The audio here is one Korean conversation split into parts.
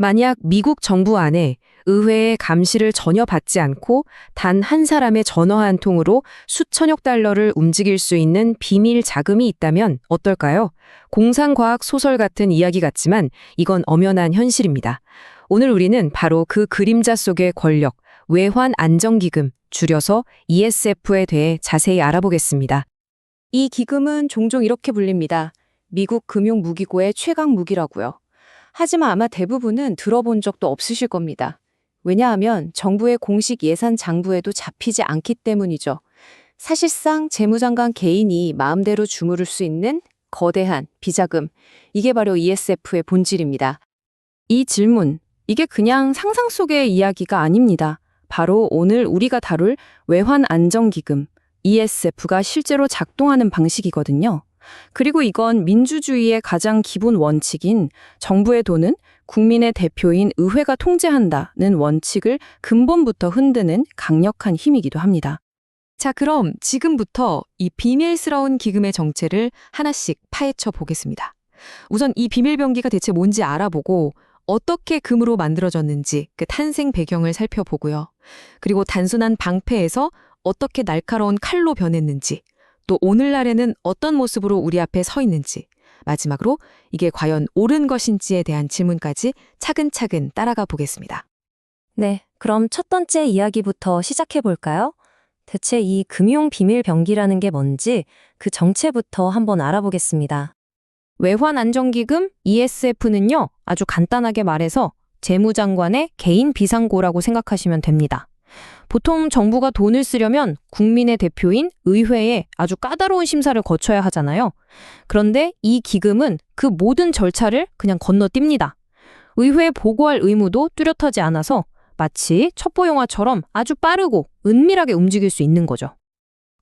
만약 미국 정부 안에 의회의 감시를 전혀 받지 않고 단 한 사람의 전화 한 통으로 수천억 달러를 움직일 수 있는 비밀 자금이 있다면 어떨까요? 공상과학 소설 같은 이야기 같지만 이건 엄연한 현실입니다. 오늘 우리는 바로 그 그림자 속의 권력, 외환안정기금, 줄여서 ESF에 대해 자세히 알아보겠습니다. 이 기금은 종종 이렇게 불립니다. 미국 금융무기고의 최강 무기라고요. 하지만 아마 대부분은 들어본 적도 없으실 겁니다. 왜냐하면 정부의 공식 예산 장부에도 잡히지 않기 때문이죠. 사실상 재무장관 개인이 마음대로 주무를 수 있는 거대한 비자금, 이게 바로 ESF의 본질입니다. 이 질문, 이게 그냥 상상 속의 이야기가 아닙니다. 바로 오늘 우리가 다룰 외환안정기금, ESF가 실제로 작동하는 방식이거든요. 그리고 이건 민주주의의 가장 기본 원칙인 정부의 돈은 국민의 대표인 의회가 통제한다는 원칙을 근본부터 흔드는 강력한 힘이기도 합니다. 자, 그럼 지금부터 이 비밀스러운 기금의 정체를 하나씩 파헤쳐 보겠습니다. 우선 이 비밀병기가 대체 뭔지 알아보고 어떻게 금으로 만들어졌는지 그 탄생 배경을 살펴보고요. 그리고 단순한 방패에서 어떻게 날카로운 칼로 변했는지, 또 오늘날에는 어떤 모습으로 우리 앞에 서 있는지, 마지막으로 이게 과연 옳은 것인지에 대한 질문까지 차근차근 따라가 보겠습니다. 네, 그럼 첫 번째 이야기부터 시작해 볼까요? 대체 이 금융 비밀 병기라는 게 뭔지 그 정체부터 한번 알아보겠습니다. 외환안정기금 ESF는요, 아주 간단하게 말해서 재무장관의 개인 비상고라고 생각하시면 됩니다. 보통 정부가 돈을 쓰려면 국민의 대표인 의회에 아주 까다로운 심사를 거쳐야 하잖아요. 그런데 이 기금은 그 모든 절차를 그냥 건너뜁니다. 의회에 보고할 의무도 뚜렷하지 않아서 마치 첩보영화처럼 아주 빠르고 은밀하게 움직일 수 있는 거죠.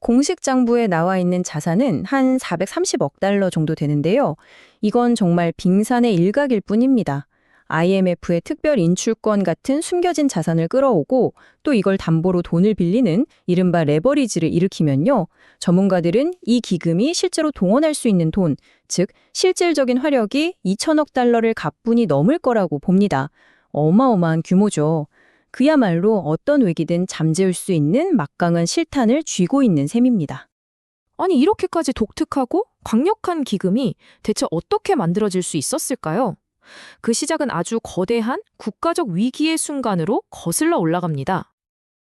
공식 장부에 나와 있는 자산은 한 430억 달러 정도 되는데요. 이건 정말 빙산의 일각일 뿐입니다. IMF의 특별 인출권 같은 숨겨진 자산을 끌어오고 또 이걸 담보로 돈을 빌리는 이른바 레버리지를 일으키면요. 전문가들은 이 기금이 실제로 동원할 수 있는 돈, 즉 실질적인 화력이 2천억 달러를 가뿐히 넘을 거라고 봅니다. 어마어마한 규모죠. 그야말로 어떤 위기든 잠재울 수 있는 막강한 실탄을 쥐고 있는 셈입니다. 아니, 이렇게까지 독특하고 강력한 기금이 대체 어떻게 만들어질 수 있었을까요? 그 시작은 아주 거대한 국가적 위기의 순간으로 거슬러 올라갑니다.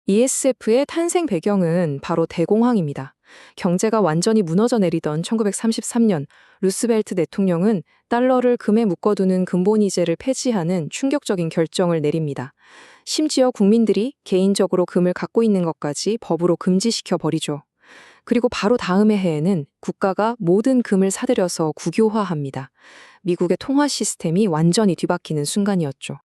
ESF의 탄생 배경은 바로 대공황입니다. 경제가 완전히 무너져 내리던 1933년 루스벨트 대통령은 달러를 금에 묶어두는 근본이제를 폐지하는 충격적인 결정을 내립니다. 심지어 국민들이 개인적으로 금을 갖고 있는 것까지 법으로 금지시켜 버리죠. 그리고 바로 다음의 해에는 국가가 모든 금을 사들여서 국유화합니다. 미국의 통화 시스템이 완전히 뒤바뀌는 순간이었죠.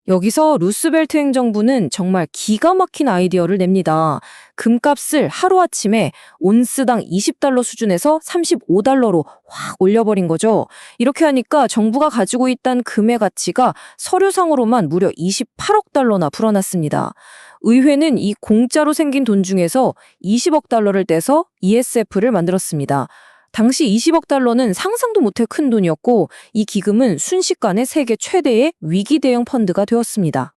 여기서 루스벨트 행정부는 정말 기가 막힌 아이디어를 냅니다. 금값을 하루아침에 온스당 20달러 수준에서 35달러로 확 올려버린 거죠. 이렇게 하니까 정부가 가지고 있던 금의 가치가 서류상으로만 무려 28억 달러나 불어났습니다. 의회는 이 공짜로 생긴 돈 중에서 20억 달러를 떼서 ESF를 만들었습니다. 당시 20억 달러는 상상도 못할 큰 돈이었고 이 기금은 순식간에 세계 최대의 위기 대응 펀드가 되었습니다.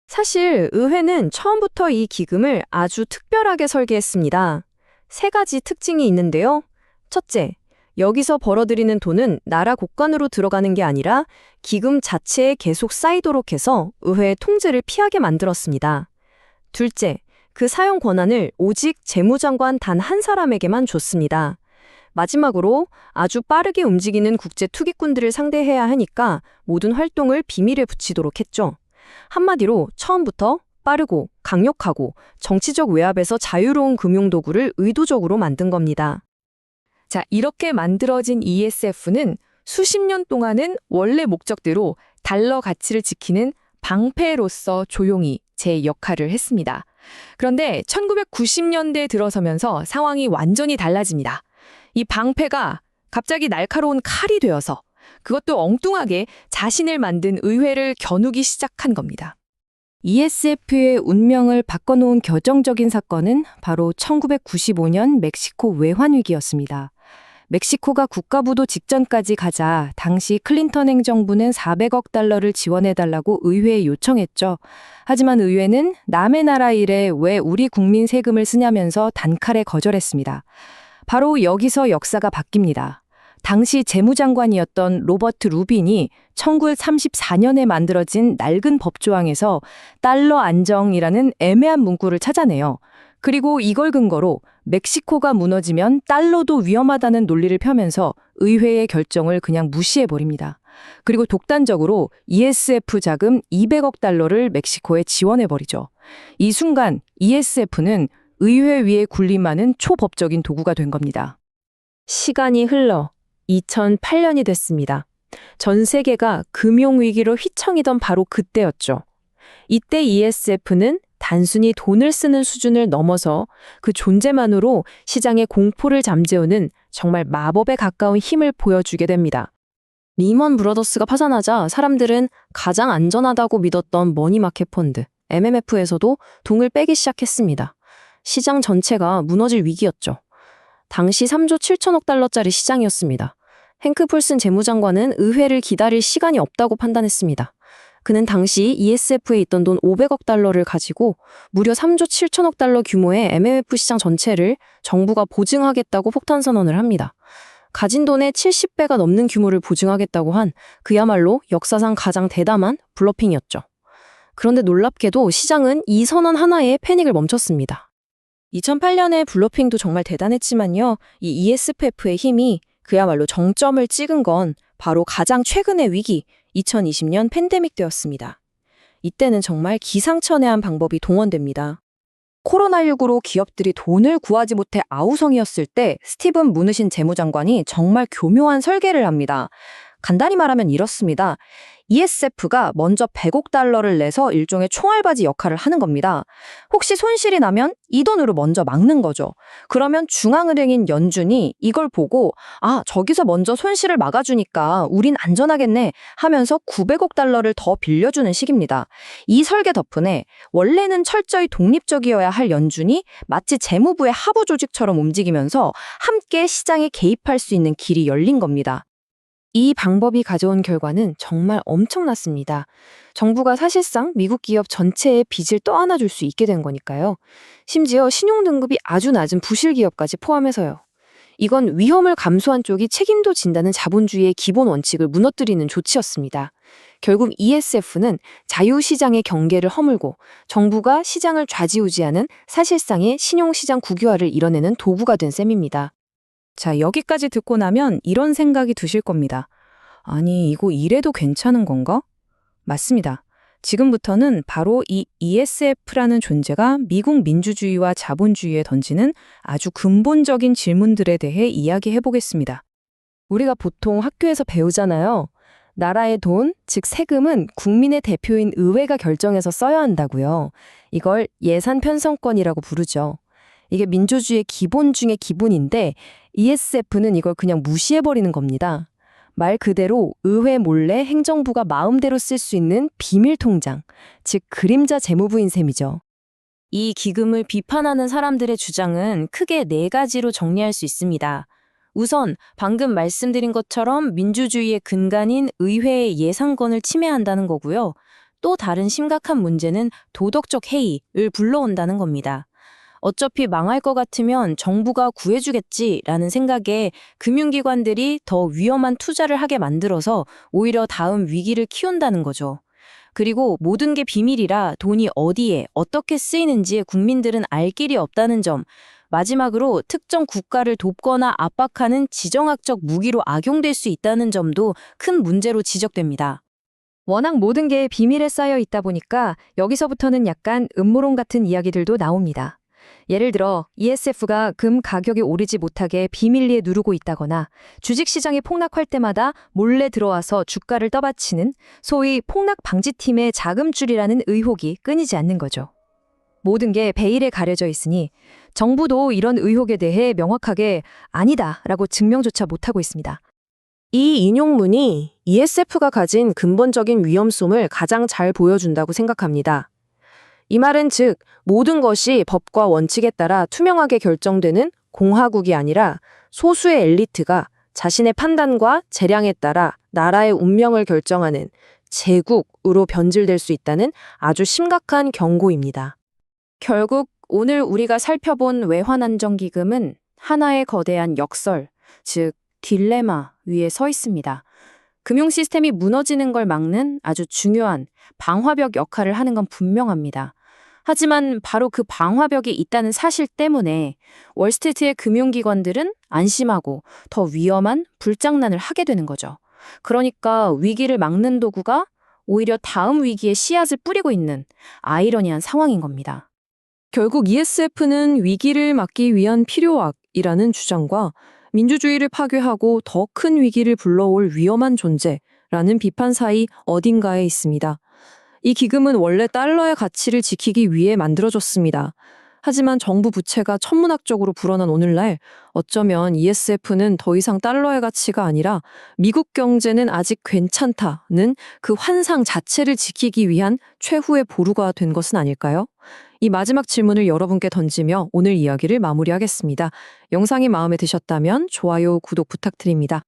사실 의회는 처음부터 이 기금을 아주 특별하게 설계했습니다. 세 가지 특징이 있는데요. 첫째, 여기서 벌어들이는 돈은 나라 곳간으로 들어가는 게 아니라 기금 자체에 계속 쌓이도록 해서 의회의 통제를 피하게 만들었습니다. 둘째, 그 사용 권한을 오직 재무장관 단 한 사람에게만 줬습니다. 마지막으로 아주 빠르게 움직이는 국제 투기꾼들을 상대해야 하니까 모든 활동을 비밀에 붙이도록 했죠. 한마디로 처음부터 빠르고 강력하고 정치적 외압에서 자유로운 금융도구를 의도적으로 만든 겁니다. 자, 이렇게 만들어진 ESF는 수십 년 동안은 원래 목적대로 달러 가치를 지키는 방패로서 조용히 제 역할을 했습니다. 그런데 1990년대에 들어서면서 상황이 완전히 달라집니다. 이 방패가 갑자기 날카로운 칼이 되어서 그것도 엉뚱하게 자신을 만든 의회를 겨누기 시작한 겁니다. ESF의 운명을 바꿔놓은 결정적인 사건은 바로 1995년 멕시코 외환위기였습니다. 멕시코가 국가부도 직전까지 가자 당시 클린턴 행정부는 400억 달러를 지원해달라고 의회에 요청했죠. 하지만 의회는 남의 나라 일에 왜 우리 국민 세금을 쓰냐면서 단칼에 거절했습니다. 바로 여기서 역사가 바뀝니다. 당시 재무장관이었던 로버트 루빈이 1934년에 만들어진 낡은 법조항에서 달러 안정이라는 애매한 문구를 찾아내요. 그리고 이걸 근거로 멕시코가 무너지면 달러도 위험하다는 논리를 펴면서 의회의 결정을 그냥 무시해버립니다. 그리고 독단적으로 ESF 자금 200억 달러를 멕시코에 지원해버리죠. 이 순간 ESF는 의회 위에 군림하는 초법적인 도구가 된 겁니다. 시간이 흘러 2008년이 됐습니다. 전 세계가 금융위기로 휘청이던 바로 그때였죠. 이때 ESF는 단순히 돈을 쓰는 수준을 넘어서 그 존재만으로 시장의 공포를 잠재우는 정말 마법에 가까운 힘을 보여주게 됩니다. 리먼 브러더스가 파산하자 사람들은 가장 안전하다고 믿었던 머니마켓 펀드, MMF에서도 돈을 빼기 시작했습니다. 시장 전체가 무너질 위기였죠. 당시 3조 7천억 달러짜리 시장이었습니다. 행크 폴슨 재무장관은 의회를 기다릴 시간이 없다고 판단했습니다. 그는 당시 ESF에 있던 돈 500억 달러를 가지고 무려 3조 7천억 달러 규모의 MMF 시장 전체를 정부가 보증하겠다고 폭탄 선언을 합니다. 가진 돈의 70배가 넘는 규모를 보증하겠다고 한 그야말로 역사상 가장 대담한 블러핑이었죠. 그런데 놀랍게도 시장은 이 선언 하나에 패닉을 멈췄습니다. 2008년의 블러핑도 정말 대단했지만요. 이 ESF의 힘이 그야말로 정점을 찍은 건 바로 가장 최근의 위기, 2020년 팬데믹 때였습니다. 이때는 정말 기상천외한 방법이 동원됩니다. 코로나19로 기업들이 돈을 구하지 못해 아우성이었을 때 스티븐 무누신 재무장관이 정말 교묘한 설계를 합니다. 간단히 말하면 이렇습니다. ESF가 먼저 100억 달러를 내서 일종의 총알바지 역할을 하는 겁니다. 혹시 손실이 나면 이 돈으로 먼저 막는 거죠. 그러면 중앙은행인 연준이 이걸 보고 저기서 먼저 손실을 막아주니까 우린 안전하겠네 하면서 900억 달러를 더 빌려주는 식입니다. 이 설계 덕분에 원래는 철저히 독립적이어야 할 연준이 마치 재무부의 하부 조직처럼 움직이면서 함께 시장에 개입할 수 있는 길이 열린 겁니다. 이 방법이 가져온 결과는 정말 엄청났습니다. 정부가 사실상 미국 기업 전체의 빚을 떠안아줄 수 있게 된 거니까요. 심지어 신용등급이 아주 낮은 부실기업까지 포함해서요. 이건 위험을 감수한 쪽이 책임도 진다는 자본주의의 기본 원칙을 무너뜨리는 조치였습니다. 결국 ESF는 자유시장의 경계를 허물고 정부가 시장을 좌지우지하는 사실상의 신용시장 국유화를 이뤄내는 도구가 된 셈입니다. 자, 여기까지 듣고 나면 이런 생각이 드실 겁니다. 아니, 이거 이래도 괜찮은 건가? 맞습니다. 지금부터는 바로 이 ESF라는 존재가 미국 민주주의와 자본주의에 던지는 아주 근본적인 질문들에 대해 이야기해 보겠습니다. 우리가 보통 학교에서 배우잖아요. 나라의 돈, 즉 세금은 국민의 대표인 의회가 결정해서 써야 한다고요. 이걸 예산 편성권이라고 부르죠. 이게 민주주의의 기본 중의 기본인데 ESF는 이걸 그냥 무시해버리는 겁니다. 말 그대로 의회 몰래 행정부가 마음대로 쓸 수 있는 비밀 통장, 즉 그림자 재무부인 셈이죠. 이 기금을 비판하는 사람들의 주장은 크게 4가지로 정리할 수 있습니다. 우선 방금 말씀드린 것처럼 민주주의의 근간인 의회의 예산권을 침해한다는 거고요. 또 다른 심각한 문제는 도덕적 해이를 불러온다는 겁니다. 어차피 망할 것 같으면 정부가 구해주겠지라는 생각에 금융기관들이 더 위험한 투자를 하게 만들어서 오히려 다음 위기를 키운다는 거죠. 그리고 모든 게 비밀이라 돈이 어디에 어떻게 쓰이는지 국민들은 알 길이 없다는 점, 마지막으로 특정 국가를 돕거나 압박하는 지정학적 무기로 악용될 수 있다는 점도 큰 문제로 지적됩니다. 워낙 모든 게 비밀에 쌓여 있다 보니까 여기서부터는 약간 음모론 같은 이야기들도 나옵니다. 예를 들어 ESF가 금 가격이 오르지 못하게 비밀리에 누르고 있다거나 주식시장이 폭락할 때마다 몰래 들어와서 주가를 떠받치는 소위 폭락 방지팀의 자금줄이라는 의혹이 끊이지 않는 거죠. 모든 게 베일에 가려져 있으니 정부도 이런 의혹에 대해 명확하게 아니다라고 증명조차 못하고 있습니다. 이 인용문이 ESF가 가진 근본적인 위험성을 가장 잘 보여준다고 생각합니다. 이 말은 즉 모든 것이 법과 원칙에 따라 투명하게 결정되는 공화국이 아니라 소수의 엘리트가 자신의 판단과 재량에 따라 나라의 운명을 결정하는 제국으로 변질될 수 있다는 아주 심각한 경고입니다. 결국 오늘 우리가 살펴본 외환안정기금은 하나의 거대한 역설, 즉 딜레마 위에 서 있습니다. 금융 시스템이 무너지는 걸 막는 아주 중요한 방화벽 역할을 하는 건 분명합니다. 하지만 바로 그 방화벽이 있다는 사실 때문에 월스트리트의 금융기관들은 안심하고 더 위험한 불장난을 하게 되는 거죠. 그러니까 위기를 막는 도구가 오히려 다음 위기에 씨앗을 뿌리고 있는 아이러니한 상황인 겁니다. 결국 ESF는 위기를 막기 위한 필요악이라는 주장과 민주주의를 파괴하고 더 큰 위기를 불러올 위험한 존재라는 비판 사이 어딘가에 있습니다. 이 기금은 원래 달러의 가치를 지키기 위해 만들어졌습니다. 하지만 정부 부채가 천문학적으로 불어난 오늘날 어쩌면 ESF는 더 이상 달러의 가치가 아니라 미국 경제는 아직 괜찮다는 그 환상 자체를 지키기 위한 최후의 보루가 된 것은 아닐까요? 이 마지막 질문을 여러분께 던지며 오늘 이야기를 마무리하겠습니다. 영상이 마음에 드셨다면 좋아요, 구독 부탁드립니다.